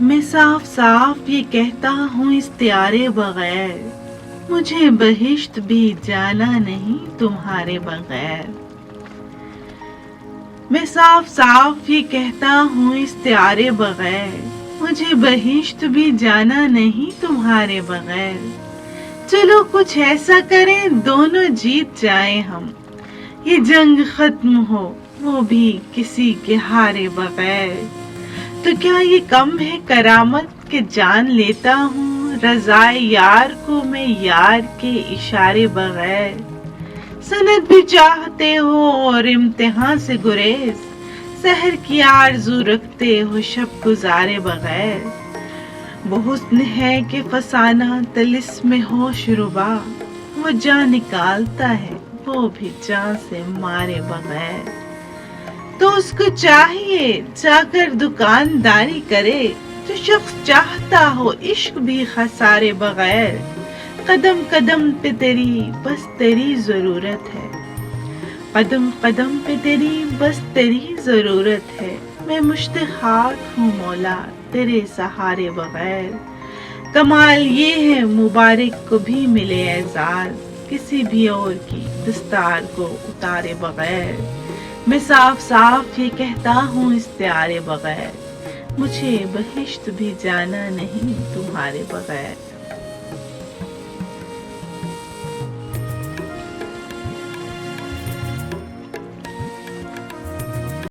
میں صاف صاف یہ کہتا ہوں استعارے بغیر، مجھے بہشت بھی جانا نہیں تمہارے بغیر۔ میں صاف صاف یہ کہتا ہوں استعارے بغیر، مجھے بہشت بھی جانا نہیں تمہارے بغیر۔ چلو کچھ ایسا کریں دونوں جیت جائیں ہم، یہ جنگ ختم ہو وہ بھی کسی کے ہارے بغیر۔ تو کیا یہ کم ہے کرامت کہ جان لیتا ہوں رضائے یار کو میں یار کے اشارے بغیر۔ سند بھی چاہتے ہو اور امتحان سے گریز، سحر کی آرزو رکھتے ہو شب گزارے بغیر۔ وہ حسن ہے کہ فسانہ طلسم ہوش ربا، وہ جان نکالتا ہے وہ بھی جان سے مارے بغیر۔ تو اس کو چاہیے جا کر دکانداری کرے، جو شخص چاہتا ہو عشق بھی خسارے بغیر۔ قدم قدم پہ تیری بس تیری ضرورت ہے، قدم قدم پہ تیری بس تیری ضرورت ہے۔ میں مشتاق ہوں مولا تیرے سہارے بغیر۔ کمال یہ ہے مبارک کو بھی ملے اعزاز، کسی بھی اور کی دستار کو اتارے بغیر۔ میں صاف صاف یہ کہتا ہوں استعارے بغیر، مجھے بہشت بھی جانا نہیں تمہارے بغیر۔